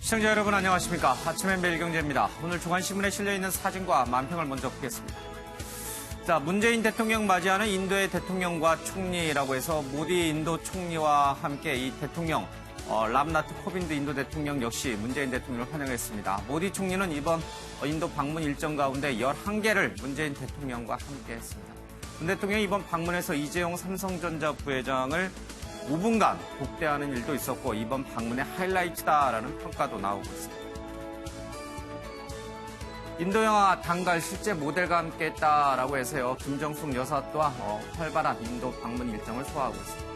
시청자 여러분 안녕하십니까. 아침엔 매일경제입니다. 오늘 중앙신문에 실려있는 사진과 만평을 먼저 보겠습니다. 자, 문재인 대통령 맞이하는 인도의 대통령과 총리라고 해서 모디 인도 총리와 함께 이 대통령 람나트 코빈드 인도 대통령 역시 문재인 대통령을 환영했습니다. 모디 총리는 이번 인도 방문 일정 가운데 11개를 문재인 대통령과 함께 했습니다. 문 대통령이 이번 방문에서 이재용 삼성전자 부회장을 5분간 복대하는 일도 있었고 이번 방문의 하이라이트다라는 평가도 나오고 있습니다. 인도 영화 단갈 실제 모델과 함께했다라고 해서요. 김정숙 여사 또한 활발한 인도 방문 일정을 소화하고 있습니다.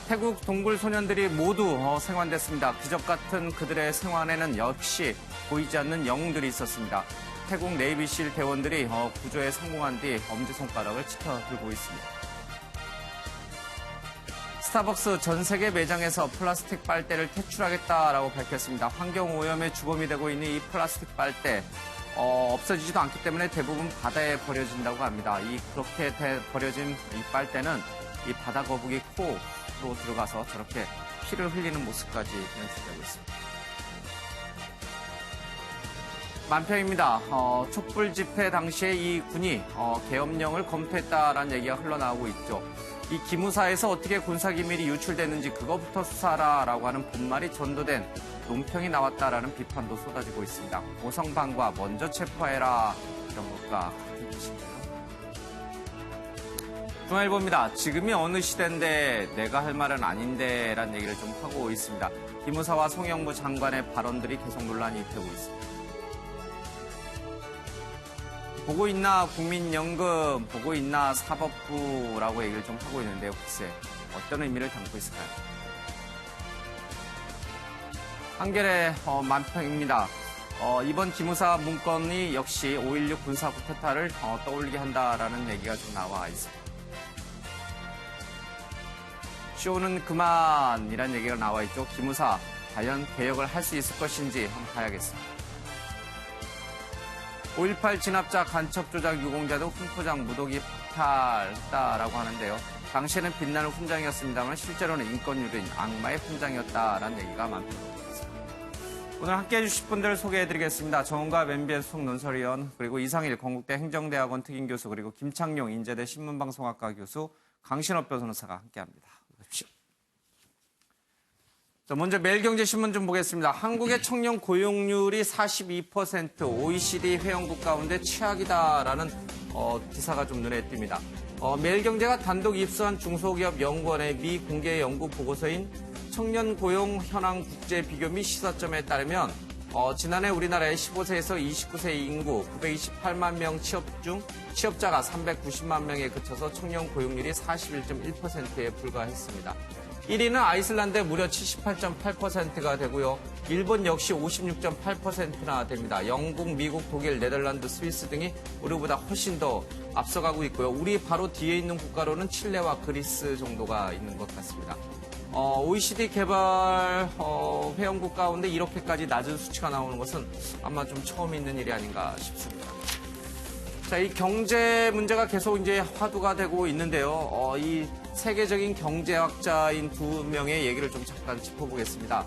태국 동굴 소년들이 모두 생환됐습니다. 기적 같은 그들의 생환에는 역시 보이지 않는 영웅들이 있었습니다. 태국 네이비실 대원들이 구조에 성공한 뒤 엄지손가락을 치켜들고 있습니다. 스타벅스 전 세계 매장에서 플라스틱 빨대를 퇴출하겠다라고 밝혔습니다. 환경오염의 주범이 되고 있는 이 플라스틱 빨대 없어지지도 않기 때문에 대부분 바다에 버려진다고 합니다. 그렇게 버려진 이 빨대는 이 바다 거북이 코로 들어가서 저렇게 피를 흘리는 모습까지 연출되고 있습니다. 만평입니다. 촛불 집회 당시에 이 군이 계엄령을 검토했다라는 얘기가 흘러나오고 있죠. 이 기무사에서 어떻게 군사기밀이 유출됐는지 그거부터 수사하라라고 하는 본말이 전도된 논평이 나왔다라는 비판도 쏟아지고 있습니다. 고성방과 먼저 체포해라 이런 것과 같은 뜻인데요. 중앙일보입니다. 지금이 어느 시대인데 내가 할 말은 아닌데 라는 얘기를 좀 하고 있습니다. 기무사와 송영무 장관의 발언들이 계속 논란이 되고 있습니다. 보고 있나 국민연금, 보고 있나 사법부라고 얘기를 좀 하고 있는데요. 글쎄 어떤 의미를 담고 있을까요? 한겨레 만평입니다. 이번 기무사 문건이 역시 5.16 군사 쿠데타를 떠올리게 한다라는 얘기가 좀 나와 있습니다. 쇼는 그만이라는 얘기가 나와 있죠. 기무사 과연 개혁을 할 수 있을 것인지 한번 봐야겠습니다. 5.18 진압자 간첩 조작 유공자도 훈포장 무더기 박탈했다라고 하는데요. 당시에는 빛나는 훈장이었습니다만 실제로는 인권유린 악마의 훈장이었다라는 얘기가 많습니다. 오늘 함께해 주실 분들 소개해드리겠습니다. 정은가 MBN 수석 논설위원, 그리고 이상일 건국대 행정대학원 특임교수, 그리고 김창룡 인제대 신문방송학과 교수, 강신업 변호사가 함께합니다. 자, 먼저 매일경제신문 좀 보겠습니다. 한국의 청년 고용률이 42%, OECD 회원국 가운데 최악이다라는 기사가 좀 눈에 띕니다. 매일경제가 단독 입수한 중소기업 연구원의 미공개 연구 보고서인 청년 고용 현황 국제 비교 및 시사점에 따르면 지난해 우리나라의 15세에서 29세 인구 928만 명 취업 중 취업자가 390만 명에 그쳐서 청년 고용률이 41.1%에 불과했습니다. 1위는 아이슬란드 무려 78.8%가 되고요. 일본 역시 56.8%나 됩니다. 영국, 미국, 독일, 네덜란드, 스위스 등이 우리보다 훨씬 더 앞서가고 있고요. 우리 바로 뒤에 있는 국가로는 칠레와 그리스 정도가 있는 것 같습니다. OECD 개발 회원국 가운데 이렇게까지 낮은 수치가 나오는 것은 아마 좀 처음 있는 일이 아닌가 싶습니다. 자, 이 경제 문제가 계속 이제 화두가 되고 있는데요. 이 세계적인 경제학자인 두 명의 얘기를 좀 잠깐 짚어보겠습니다.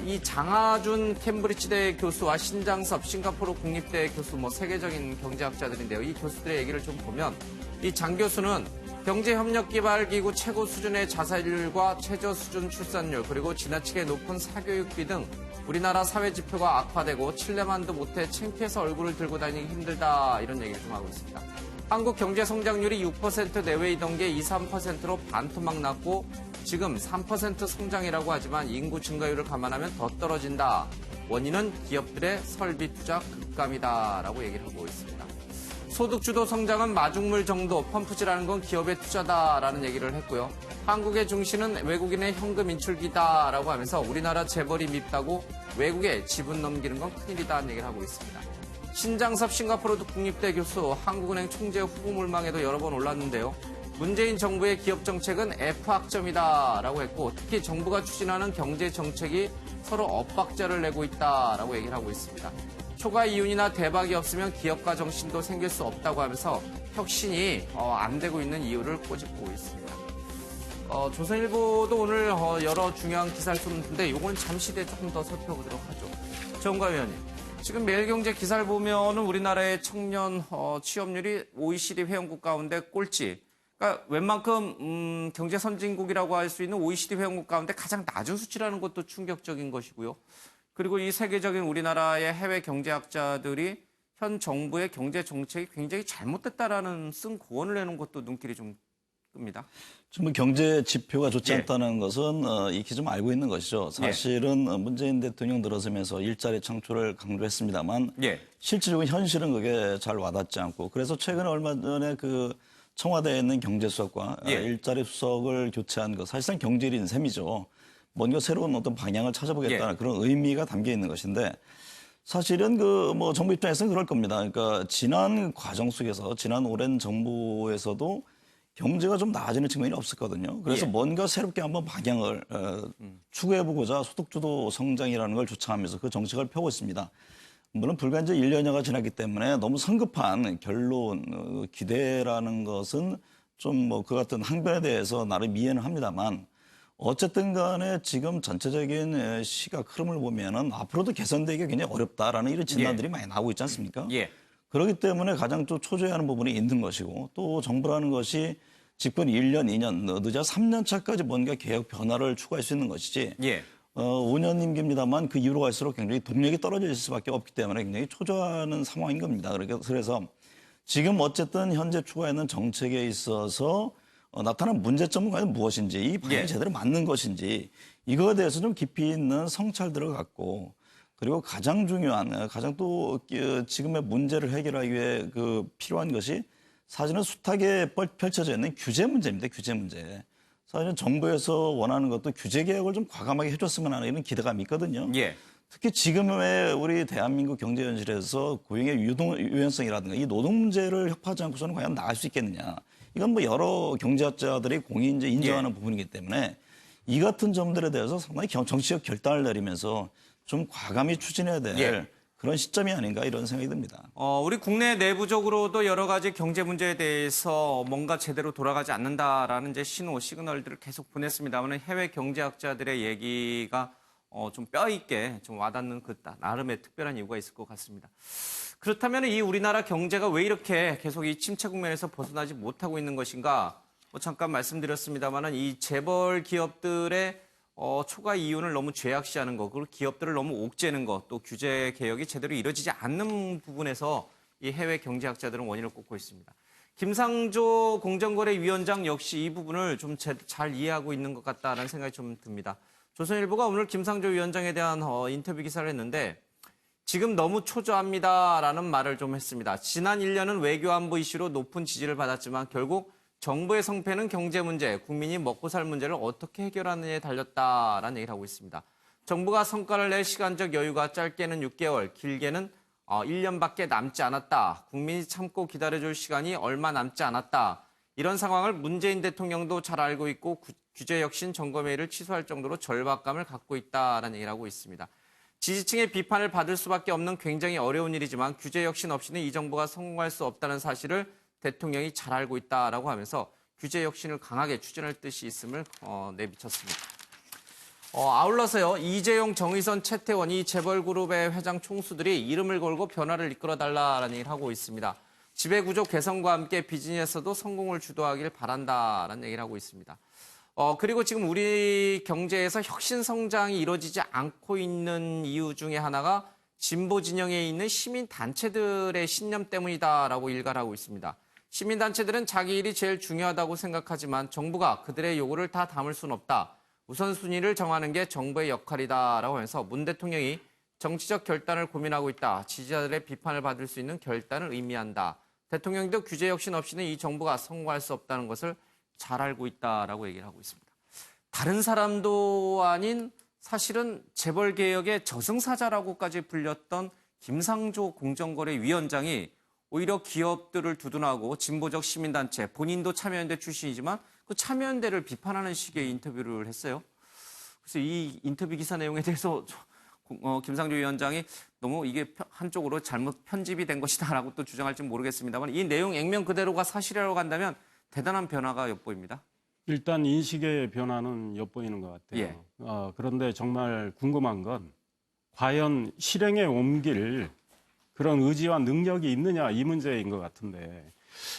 이 장하준 캠브리지대 교수와 신장섭 싱가포르 국립대 교수, 세계적인 경제학자들인데요. 이 교수들의 얘기를 좀 보면 이 장 교수는 경제협력개발기구 최고 수준의 자살률과 최저 수준 출산율, 그리고 지나치게 높은 사교육비 등 우리나라 사회 지표가 악화되고 칠레만도 못해 창피해서 얼굴을 들고 다니기 힘들다, 이런 얘기를 좀 하고 있습니다. 한국 경제 성장률이 6% 내외이던 게 2, 3%로 반토막 났고 지금 3% 성장이라고 하지만 인구 증가율을 감안하면 더 떨어진다. 원인은 기업들의 설비 투자 급감이다라고 얘기를 하고 있습니다. 소득주도 성장은 마중물 정도, 펌프질하는 건 기업의 투자다라는 얘기를 했고요. 한국의 중시는 외국인의 현금 인출기다라고 하면서 우리나라 재벌이 밉다고 외국에 지분 넘기는 건 큰일이다는 얘기를 하고 있습니다. 신장섭 싱가포르 국립대 교수, 한국은행 총재 후보물망에도 여러 번 올랐는데요. 문재인 정부의 기업 정책은 F학점이다라고 했고 특히 정부가 추진하는 경제 정책이 서로 엇박자를 내고 있다라고 얘기를 하고 있습니다. 초과 이윤이나 대박이 없으면 기업가 정신도 생길 수 없다고 하면서 혁신이 안 되고 있는 이유를 꼬집고 있습니다. 조선일보도 오늘 여러 중요한 기사를 쏟는데 이건 잠시 뒤에 조금 더 살펴보도록 하죠. 정과 위원님, 지금 매일경제 기사를 보면은 우리나라의 청년 취업률이 OECD 회원국 가운데 꼴찌. 그러니까 웬만큼 경제 선진국이라고 할 수 있는 OECD 회원국 가운데 가장 낮은 수치라는 것도 충격적인 것이고요. 그리고 이 세계적인 우리나라의 해외 경제학자들이 현 정부의 경제 정책이 굉장히 잘못됐다라는 쓴 고언을 내놓은 것도 눈길이 좀 끕니다. 지금 경제 지표가 좋지 예. 않다는 것은 익히 좀 알고 있는 것이죠. 사실은 문재인 대통령 들어서면서 일자리 창출을 강조했습니다만 예. 실질적인 현실은 그게 잘 와닿지 않고 그래서 최근에 얼마 전에 그 청와대에 있는 경제수석과 예. 일자리 수석을 교체한 것 사실상 경질인 셈이죠. 뭔가 새로운 어떤 방향을 찾아보겠다는 그런 의미가 담겨 있는 것인데 사실은 정부 입장에서는 그럴 겁니다. 그러니까 지난 과정 속에서 지난 오랜 정부에서도 경제가 좀 나아지는 측면이 없었거든요. 그래서 뭔가 새롭게 한번 방향을 추구해보고자 소득주도 성장이라는 걸 주창하면서 그 정책을 펴고 있습니다. 물론 불과 이제 1년여가 지났기 때문에 너무 성급한 결론, 기대라는 것은 좀 그 같은 항변에 대해서 나름 이해는 합니다만 어쨌든 간에 지금 전체적인 시각 흐름을 보면은 앞으로도 개선되기가 굉장히 어렵다라는 이런 진단들이 많이 나오고 있지 않습니까? 그렇기 때문에 가장 또 초조해하는 부분이 있는 것이고 또 정부라는 것이 집권 1년, 2년, 늦어 3년 차까지 뭔가 개혁 변화를 추구할 수 있는 것이지 5년 임기입니다만 그 이후로 갈수록 굉장히 동력이 떨어질 수밖에 없기 때문에 굉장히 초조하는 상황인 겁니다. 그래서 지금 어쨌든 현재 추구하는 정책에 있어서 나타난 문제점은 과연 무엇인지 이 방향이 제대로 맞는 것인지 이거에 대해서 좀 깊이 있는 성찰들을 갖고 그리고 가장 중요한 가장 또 지금의 문제를 해결하기 위해 필요한 것이 사실은 숱하게 펼쳐져 있는 규제 문제입니다. 규제 문제. 사실은 정부에서 원하는 것도 규제 개혁을 좀 과감하게 해줬으면 하는 이런 기대감이 있거든요. 특히 지금의 우리 대한민국 경제 현실에서 고용의 유연성이라든가 이 노동 문제를 협하지 않고서는 과연 나갈 수 있겠느냐. 이건 여러 경제학자들이 공히 이제 인정하는 부분이기 때문에 이 같은 점들에 대해서 상당히 정치적 결단을 내리면서 좀 과감히 추진해야 될 그런 시점이 아닌가 이런 생각이 듭니다. 우리 국내 내부적으로도 여러 가지 경제 문제에 대해서 뭔가 제대로 돌아가지 않는다라는 이제 시그널들을 계속 보냈습니다만 해외 경제학자들의 얘기가 좀 뼈 있게 좀 와닿는 나름의 특별한 이유가 있을 것 같습니다. 그렇다면 이 우리나라 경제가 왜 이렇게 계속 이 침체 국면에서 벗어나지 못하고 있는 것인가? 잠깐 말씀드렸습니다만 이 재벌 기업들의 초과 이윤을 너무 죄악시하는 거, 그리고 기업들을 너무 옥죄는 거, 또 규제 개혁이 제대로 이루어지지 않는 부분에서 이 해외 경제학자들은 원인을 꼽고 있습니다. 김상조 공정거래위원장 역시 이 부분을 좀 잘 이해하고 있는 것 같다는 생각이 좀 듭니다. 조선일보가 오늘 김상조 위원장에 대한 인터뷰 기사를 했는데 지금 너무 초조합니다라는 말을 좀 했습니다. 지난 1년은 외교안보 이슈로 높은 지지를 받았지만 결국 정부의 성패는 경제 문제, 국민이 먹고 살 문제를 어떻게 해결하느냐에 달렸다라는 얘기를 하고 있습니다. 정부가 성과를 낼 시간적 여유가 짧게는 6개월, 길게는 1년밖에 남지 않았다. 국민이 참고 기다려줄 시간이 얼마 남지 않았다. 이런 상황을 문재인 대통령도 잘 알고 있고 규제혁신 점검회의를 취소할 정도로 절박감을 갖고 있다라는 얘기를 하고 있습니다. 지지층의 비판을 받을 수밖에 없는 굉장히 어려운 일이지만 규제혁신 없이는 이 정부가 성공할 수 없다는 사실을 대통령이 잘 알고 있다라고 하면서 규제혁신을 강하게 추진할 뜻이 있음을 내비쳤습니다. 아울러서요. 이재용, 정의선, 최태원 이 재벌그룹의 회장 총수들이 이름을 걸고 변화를 이끌어달라라는 얘기를 하고 있습니다. 지배구조 개선과 함께 비즈니스에서도 성공을 주도하길 바란다라는 얘기를 하고 있습니다. 그리고 지금 우리 경제에서 혁신 성장이 이루어지지 않고 있는 이유 중에 하나가 진보 진영에 있는 시민단체들의 신념 때문이다라고 일갈을 하고 있습니다. 시민단체들은 자기 일이 제일 중요하다고 생각하지만 정부가 그들의 요구를 다 담을 수는 없다. 우선순위를 정하는 게 정부의 역할이다라고 하면서 문 대통령이 정치적 결단을 고민하고 있다. 지지자들의 비판을 받을 수 있는 결단을 의미한다. 대통령도 규제 혁신 없이는 이 정부가 성공할 수 없다는 것을 잘 알고 있다라고 얘기를 하고 있습니다. 다른 사람도 아닌 사실은 재벌개혁의 저승사자라고까지 불렸던 김상조 공정거래위원장이 오히려 기업들을 두둔하고 진보적 시민단체, 본인도 참여연대 출신이지만 그 참여연대를 비판하는 식의 인터뷰를 했어요. 그래서 이 인터뷰 기사 내용에 대해서 김상조 위원장이 너무 이게 한쪽으로 잘못 편집이 된 것이다라고 또 주장할지 모르겠습니다만 이 내용 액면 그대로가 사실이라고 한다면 대단한 변화가 엿보입니다. 일단 인식의 변화는 엿보이는 것 같아요. 예. 그런데 정말 궁금한 건 과연 실행에 옮길 그런 의지와 능력이 있느냐 이 문제인 것 같은데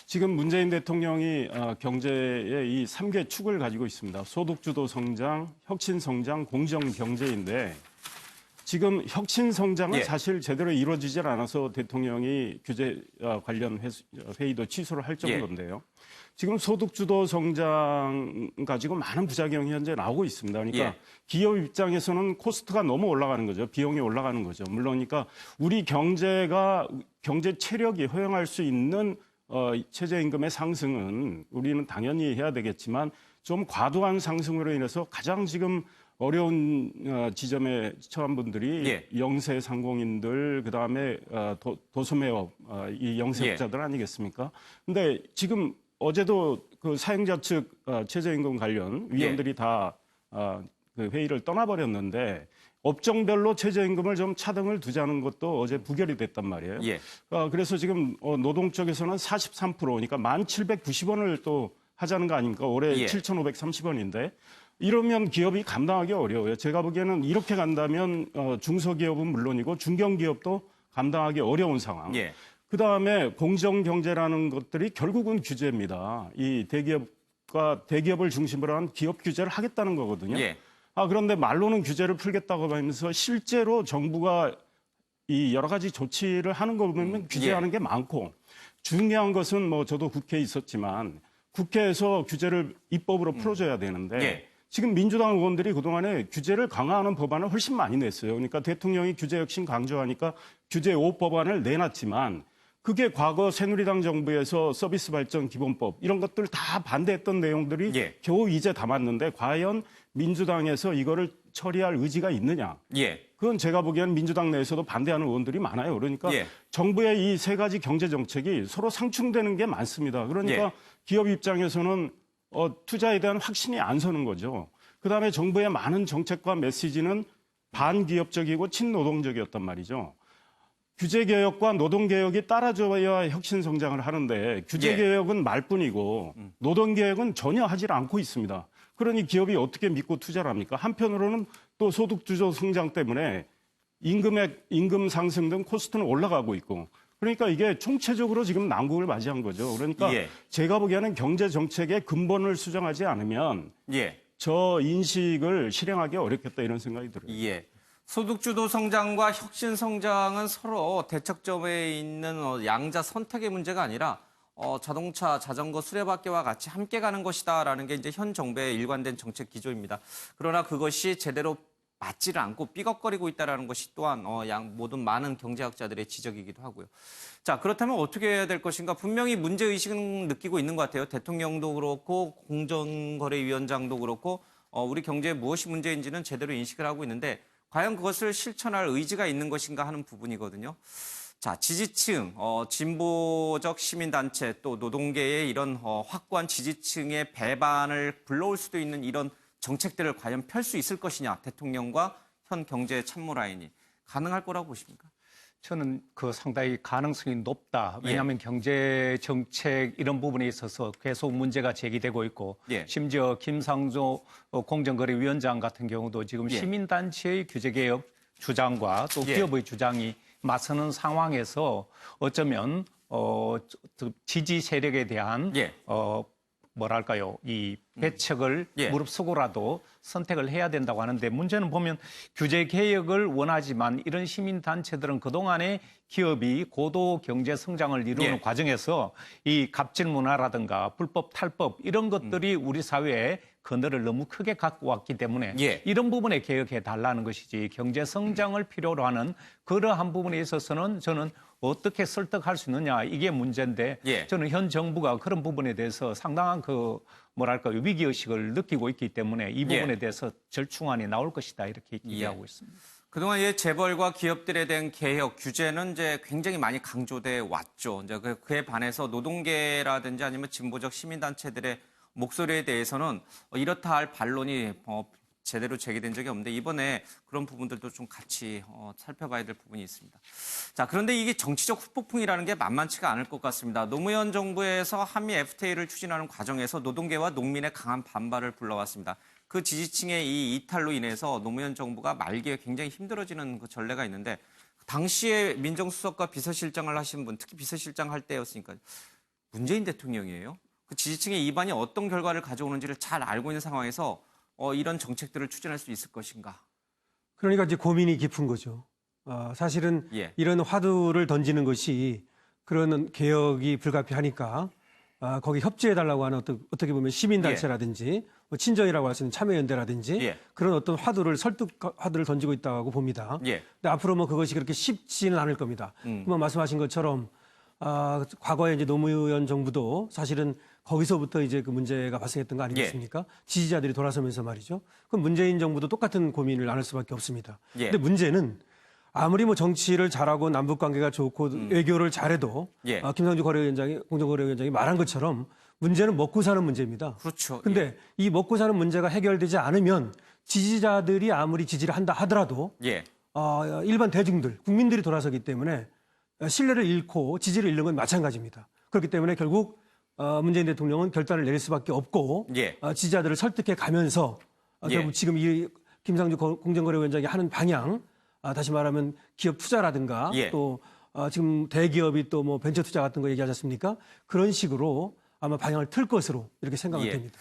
지금 문재인 대통령이 경제의 이 3개 축을 가지고 있습니다. 소득주도 성장, 혁신 성장, 공정 경제인데 지금 혁신 성장은 예. 사실 제대로 이루어지질 않아서 대통령이 규제 관련 회의도 취소를 할 정도인데요. 지금 소득주도 성장 가지고 많은 부작용이 현재 나오고 있습니다. 그러니까 예. 기업 입장에서는 코스트가 너무 올라가는 거죠. 비용이 올라가는 거죠. 물론 그러니까 우리 경제가 경제 체력이 허용할 수 있는 최저임금의 상승은 우리는 당연히 해야 되겠지만 좀 과도한 상승으로 인해서 가장 지금 어려운 지점에 처한 분들이 예. 영세 상공인들 그다음에 도소매업 이 영세업자들 아니겠습니까? 근데 지금 어제도 그 사용자 측 최저임금 관련 위원들이 다 그 회의를 떠나버렸는데 업종별로 최저임금을 좀 차등을 두자는 것도 어제 부결이 됐단 말이에요. 예. 그래서 지금 노동 쪽에서는 43%, 그러니까 1,790원을 또 하자는 거 아닙니까? 올해 예. 7,530원인데 이러면 기업이 감당하기 어려워요. 제가 보기에는 이렇게 간다면 중소기업은 물론이고 중견기업도 감당하기 어려운 상황. 예. 그다음에 공정경제라는 것들이 결국은 규제입니다. 이 대기업을 중심으로 한 기업 규제를 하겠다는 거거든요. 예. 그런데 말로는 규제를 풀겠다고 하면서 실제로 정부가 이 여러 가지 조치를 하는 거 보면 규제하는 게 많고 중요한 것은 뭐 저도 국회에 있었지만 국회에서 규제를 입법으로 풀어줘야 되는데 예. 지금 민주당 의원들이 그동안에 규제를 강화하는 법안을 훨씬 많이 냈어요. 그러니까 대통령이 규제 혁신 강조하니까 규제 5법안을 내놨지만 그게 과거 새누리당 정부에서 서비스 발전 기본법 이런 것들 다 반대했던 내용들이 예. 겨우 이제 담았는데 과연 민주당에서 이거를 처리할 의지가 있느냐. 예. 그건 제가 보기에는 민주당 내에서도 반대하는 의원들이 많아요. 그러니까 예. 정부의 이 세 가지 경제 정책이 서로 상충되는 게 많습니다. 그러니까 예. 기업 입장에서는 투자에 대한 확신이 안 서는 거죠. 그다음에 정부의 많은 정책과 메시지는 반기업적이고 친노동적이었단 말이죠. 규제개혁과 노동개혁이 따라줘야 혁신성장을 하는데 규제개혁은 말뿐이고 노동개혁은 전혀 하질 않고 있습니다. 그러니 기업이 어떻게 믿고 투자를 합니까? 한편으로는 또 소득주도 성장 때문에 임금 상승 등 코스트는 올라가고 있고 그러니까 이게 총체적으로 지금 난국을 맞이한 거죠. 그러니까 예. 제가 보기에는 경제 정책의 근본을 수정하지 않으면 예. 저 인식을 실행하기 어렵겠다 이런 생각이 들어요. 예. 소득주도 성장과 혁신 성장은 서로 대척점에 있는 양자 선택의 문제가 아니라 자동차, 자전거, 수레바퀴와 같이 함께 가는 것이다라는 게 이제 현 정부의 일관된 정책 기조입니다. 그러나 그것이 제대로 맞지를 않고 삐걱거리고 있다는 것이 또한 모든 많은 경제학자들의 지적이기도 하고요. 자, 그렇다면 어떻게 해야 될 것인가? 분명히 문제의식은 느끼고 있는 것 같아요. 대통령도 그렇고 공정거래위원장도 그렇고 우리 경제에 무엇이 문제인지는 제대로 인식을 하고 있는데 과연 그것을 실천할 의지가 있는 것인가 하는 부분이거든요. 자, 지지층, 진보적 시민단체 또 노동계의 이런 확고한 지지층의 배반을 불러올 수도 있는 이런 정책들을 과연 펼 수 있을 것이냐. 대통령과 현 경제 참모 라인이 가능할 거라고 보십니까? 저는 상당히 가능성이 높다. 왜냐하면 경제 정책 이런 부분에 있어서 계속 문제가 제기되고 있고 예. 심지어 김상조 공정거래위원장 같은 경우도 지금 예. 시민단체의 규제개혁 주장과 또 예. 기업의 주장이 맞서는 상황에서 어쩌면 지지 세력에 대한 예. 뭐랄까요, 이 배척을 예. 무릅쓰고라도 선택을 해야 된다고 하는데 문제는 보면 규제 개혁을 원하지만 이런 시민단체들은 그동안에 기업이 고도 경제 성장을 이루는 예. 과정에서 이 갑질 문화라든가 불법 탈법 이런 것들이 우리 사회에 그늘을 너무 크게 갖고 왔기 때문에 예. 이런 부분에 개혁해 달라는 것이지 경제 성장을 필요로 하는 그러한 부분에 있어서는 저는 어떻게 설득할 수 있느냐 이게 문제인데 예. 저는 현 정부가 그런 부분에 대해서 상당한 위기의식을 느끼고 있기 때문에 이 부분에 예. 대해서 절충안이 나올 것이다 이렇게 기대하고 있습니다. 그동안 재벌과 기업들에 대한 개혁, 규제는 이제 굉장히 많이 강조돼 왔죠. 이제 그에 반해서 노동계라든지 아니면 진보적 시민단체들의 목소리에 대해서는 이렇다 할 반론이 제대로 제기된 적이 없는데 이번에 그런 부분들도 좀 같이 살펴봐야 될 부분이 있습니다. 자, 그런데 이게 정치적 후폭풍이라는 게 만만치가 않을 것 같습니다. 노무현 정부에서 한미 FTA를 추진하는 과정에서 노동계와 농민의 강한 반발을 불러왔습니다. 그 지지층의 이 이탈로 인해서 노무현 정부가 말기에 굉장히 힘들어지는 그 전례가 있는데 당시에 민정수석과 비서실장을 하신 분, 특히 비서실장 할 때였으니까 문재인 대통령이에요. 그 지지층의 이반이 어떤 결과를 가져오는지를 잘 알고 있는 상황에서 이런 정책들을 추진할 수 있을 것인가? 그러니까 이제 고민이 깊은 거죠. 사실은 예. 이런 화두를 던지는 것이 그런 개혁이 불가피하니까 거기 협조해달라고 하는 어떻게 보면 시민단체라든지 뭐 친정이라고 할 수 있는 참여연대라든지 예. 그런 어떤 설득 화두를 던지고 있다고 봅니다. 예. 근데 앞으로 뭐 그것이 그렇게 쉽지는 않을 겁니다. 그만 말씀하신 것처럼 과거에 이제 노무현 정부도 사실은 거기서부터 이제 그 문제가 발생했던 거 아니겠습니까? 지지자들이 돌아서면서 말이죠. 그럼 문재인 정부도 똑같은 고민을 나눌 수밖에 없습니다. 예. 근데 문제는 아무리 뭐 정치를 잘하고 남북 관계가 좋고 외교를 잘해도 예. 김상주 공정거래위원장이 말한 것처럼 문제는 먹고 사는 문제입니다. 그렇죠. 근데 이 먹고 사는 문제가 해결되지 않으면 지지자들이 아무리 지지를 한다 하더라도 예. 일반 대중들, 국민들이 돌아서기 때문에 신뢰를 잃고 지지를 잃는 건 마찬가지입니다. 그렇기 때문에 결국 문재인 대통령은 결단을 내릴 수밖에 없고 예. 지지자들을 설득해 가면서 예. 결국 지금 이 김상주 공정거래위원장이 하는 방향, 다시 말하면 기업 투자라든가 예. 또 지금 대기업이 또 뭐 벤처 투자 같은 거 얘기하지 않습니까? 그런 식으로 아마 방향을 틀 것으로 이렇게 생각이 예. 됩니다.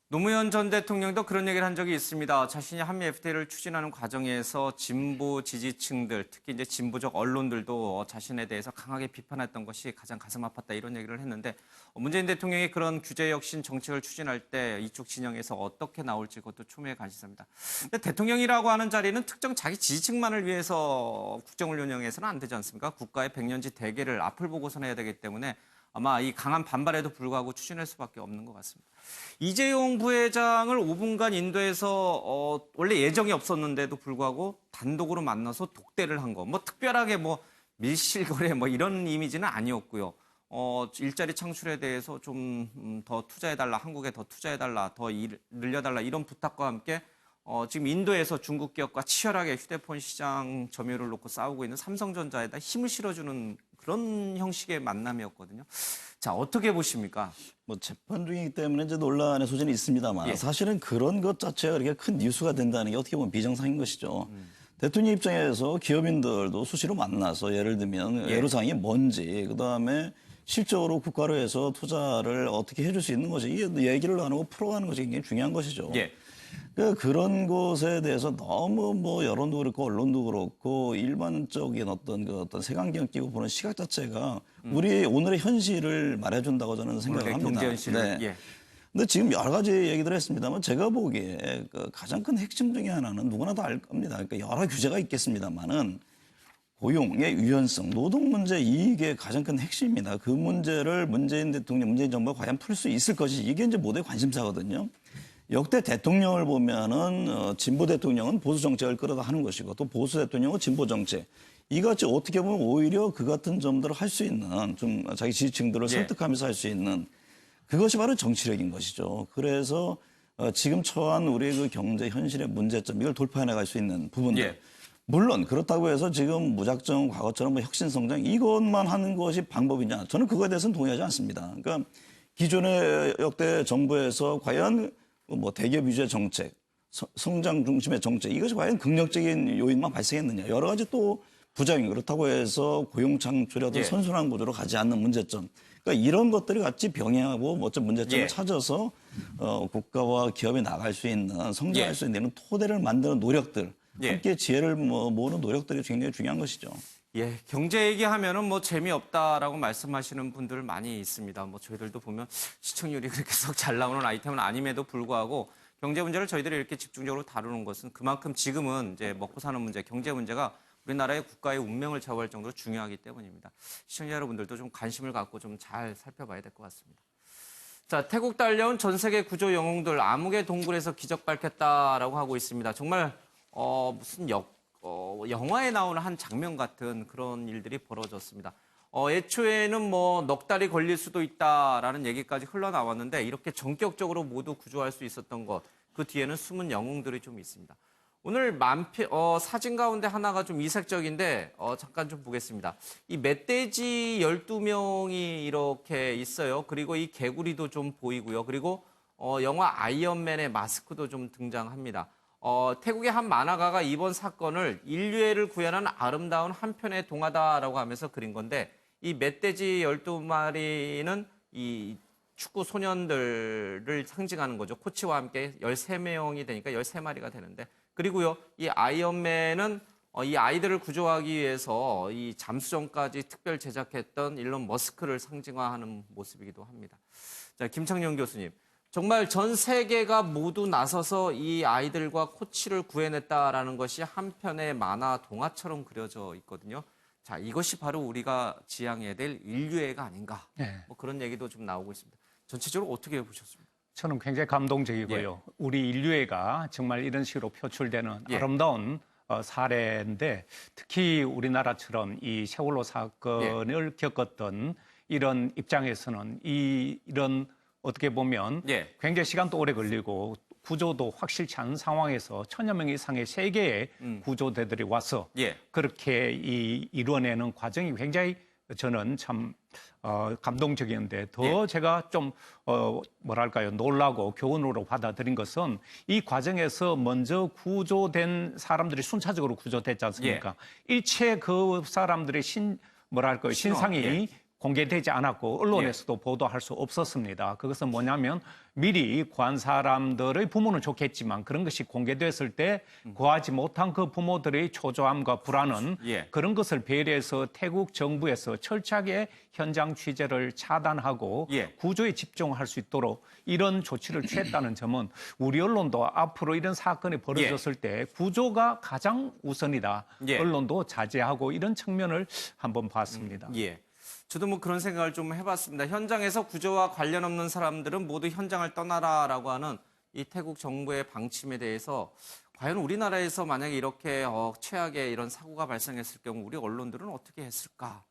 노무현 전 대통령도 그런 얘기를 한 적이 있습니다. 자신이 한미 FTA를 추진하는 과정에서 진보 지지층들, 특히 이제 진보적 언론들도 자신에 대해서 강하게 비판했던 것이 가장 가슴 아팠다 이런 얘기를 했는데 문재인 대통령이 그런 규제 혁신 정책을 추진할 때 이쪽 진영에서 어떻게 나올지 그것도 초미의 관심사입니다. 근데 대통령이라고 하는 자리는 특정 자기 지지층만을 위해서 국정을 운영해서는 안 되지 않습니까? 국가의 백년지 대계를 앞을 보고선 해야 되기 때문에 아마 이 강한 반발에도 불구하고 추진할 수밖에 없는 것 같습니다. 이재용 부회장을 5분간 인도에서 원래 예정이 없었는데도 불구하고 단독으로 만나서 독대를 한 거. 뭐 특별하게 뭐 밀실거래 뭐 이런 이미지는 아니었고요. 일자리 창출에 대해서 좀 더 투자해달라, 한국에 더 투자해달라, 더 늘려달라 이런 부탁과 함께 지금 인도에서 중국 기업과 치열하게 휴대폰 시장 점유율을 놓고 싸우고 있는 삼성전자에다 힘을 실어주는 그런 형식의 만남이었거든요. 자, 어떻게 보십니까? 뭐 재판 중이기 때문에 이제 논란의 소지는 있습니다만 예. 사실은 그런 것 자체가 그렇게 큰 뉴스가 된다는 게 어떻게 보면 비정상인 것이죠. 대통령 입장에서 기업인들도 수시로 만나서 예를 들면 예. 애로사항이 뭔지 그다음에 실적으로 국가로 해서 투자를 어떻게 해줄 수 있는 것이 이게 얘기를 나누고 풀어가는 것이 굉장히 중요한 것이죠. 예. 그런 것에 대해서 너무 뭐 여론도 그렇고 언론도 그렇고 일반적인 어떤 색안경 끼고 보는 시각 자체가 우리 오늘의 현실을 말해준다고 저는 생각을 합니다. 경제 현실을. 네. 예. 근데 지금 여러 가지 얘기들을 했습니다만 제가 보기에 그 가장 큰 핵심 중에 하나는 누구나 다 알 겁니다. 그러니까 여러 규제가 있겠습니다만은 고용의 유연성, 노동 문제 이게 가장 큰 핵심입니다. 그 문제를 문재인 대통령, 문재인 정부가 과연 풀 수 있을 것이 이게 이제 모두의 관심사거든요. 역대 대통령을 보면은 진보 대통령은 보수 정책을 끌어다 하는 것이고 또 보수 대통령은 진보 정책. 이같이 어떻게 보면 오히려 그 같은 점들을 할 수 있는 좀 자기 지지층들을 예. 설득하면서 할 수 있는 그것이 바로 정치력인 것이죠. 그래서 지금 처한 우리의 그 경제 현실의 문제점 이걸 돌파해 나갈 수 있는 부분들. 예. 물론 그렇다고 해서 지금 무작정 과거처럼 뭐 혁신 성장 이것만 하는 것이 방법이냐? 저는 그거에 대해서는 동의하지 않습니다. 그러니까 기존의 역대 정부에서 과연 뭐 대기업 위주의 정책, 성장 중심의 정책 이것이 과연 긍정적인 요인만 발생했느냐? 여러 가지 또 부작용 그렇다고 해서 고용 창출에 어떤 예. 선순환 구조로 가지 않는 문제점. 그러니까 이런 것들이 같이 병행하고 어떤 문제점을 예. 찾아서 국가와 기업이 나갈 수 있는 성장할 예. 수 있는 이런 토대를 만드는 노력들. 예. 함께 지혜를 모으는 노력들이 굉장히 중요한 것이죠. 예, 경제 얘기하면은 뭐 재미없다라고 말씀하시는 분들 많이 있습니다. 뭐 저희들도 보면 시청률이 그렇게 썩 잘 나오는 아이템은 아님에도 불구하고 경제 문제를 저희들이 이렇게 집중적으로 다루는 것은 그만큼 지금은 이제 먹고 사는 문제, 경제 문제가 우리나라의 국가의 운명을 좌우할 정도로 중요하기 때문입니다. 시청자 여러분들도 좀 관심을 갖고 좀 잘 살펴봐야 될 것 같습니다. 자, 태국 달려온 전 세계 구조 영웅들 암흑의 동굴에서 기적 밝혔다라고 하고 있습니다. 정말 무슨 영화에 나오는 한 장면 같은 그런 일들이 벌어졌습니다. 애초에는 뭐 넉 달이 걸릴 수도 있다라는 얘기까지 흘러나왔는데 이렇게 전격적으로 모두 구조할 수 있었던 것 그 뒤에는 숨은 영웅들이 좀 있습니다. 오늘 사진 가운데 하나가 좀 이색적인데 잠깐 좀 보겠습니다. 이 멧돼지 12명이 이렇게 있어요. 그리고 이 개구리도 좀 보이고요. 그리고 영화 아이언맨의 마스크도 좀 등장합니다. 태국의 한 만화가가 이번 사건을 인류애를 구현한 아름다운 한편의 동화다라고 하면서 그린 건데 이 멧돼지 12마리는 이 축구 소년들을 상징하는 거죠. 코치와 함께 13명이 되니까 13마리가 되는데 그리고요, 이 아이언맨은 이 아이들을 구조하기 위해서 이 잠수정까지 특별 제작했던 일론 머스크를 상징화하는 모습이기도 합니다. 자, 김창룡 교수님. 정말 전 세계가 모두 나서서 이 아이들과 코치를 구해냈다라는 것이 한편의 만화 동화처럼 그려져 있거든요. 자, 이것이 바로 우리가 지향해야 될 인류애가 아닌가. 네. 뭐 그런 얘기도 좀 나오고 있습니다. 전체적으로 어떻게 보셨습니까? 저는 굉장히 감동적이고요. 우리 인류애가 정말 이런 식으로 표출되는 예. 아름다운 사례인데 특히 우리나라처럼 이 세월호 사건을 겪었던 이런 입장에서는 이런 어떻게 보면 예. 굉장히 시간도 오래 걸리고 구조도 확실치 않은 상황에서 1000여 명 이상의 세계의 구조대들이 와서 예. 그렇게 이뤄내는 과정이 굉장히 저는 참 감동적이었는데 더 제가 좀 뭐랄까요 놀라고 교훈으로 받아들인 것은 이 과정에서 먼저 구조된 사람들이 순차적으로 구조됐지 않습니까? 일체 그 사람들의 신상이 예. 공개되지 않았고 언론에서도 보도할 수 없었습니다. 그것은 뭐냐면 미리 구한 사람들의 부모는 좋겠지만 그런 것이 공개됐을 때 구하지 못한 그 부모들의 초조함과 불안은 예. 그런 것을 배려해서 태국 정부에서 철저하게 현장 취재를 차단하고 예. 구조에 집중할 수 있도록 이런 조치를 취했다는 점은 우리 언론도 앞으로 이런 사건이 벌어졌을 때 구조가 가장 우선이다. 예. 언론도 자제하고 이런 측면을 한번 봤습니다. 예. 저도 뭐 그런 생각을 좀 해봤습니다. 현장에서 구조와 관련 없는 사람들은 모두 현장을 떠나라라고 하는 이 태국 정부의 방침에 대해서 과연 우리나라에서 만약에 이렇게 최악의 이런 사고가 발생했을 경우 우리 언론들은 어떻게 했을까?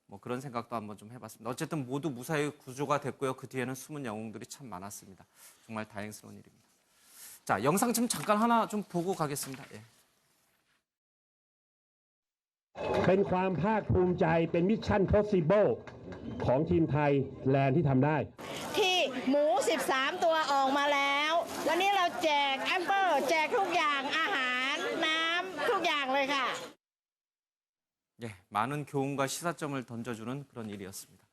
뭐 그런 생각도 한번 좀 해봤습니다. 어쨌든 모두 무사히 구조가 됐고요. 그 뒤에는 숨은 영웅들이 참 많았습니다. 정말 다행스러운 일입니다. 자, 영상 좀 잠깐 하나 좀 보고 가겠습니다. 예. เป็นความภาคภูมิใจเป็นมิชชั่น possible ของทีมไทยแลนด์ที่ทำได้ ที่หมู 13 ตัวออกมาแล้ว วันนี้เราแจกแอปเปิลแจกทุกอย่างอาหารน้ำทุกอย่างเลยค่ะ 예, 많은 교훈과 시사점을 던져주는 그런 일이었습니다.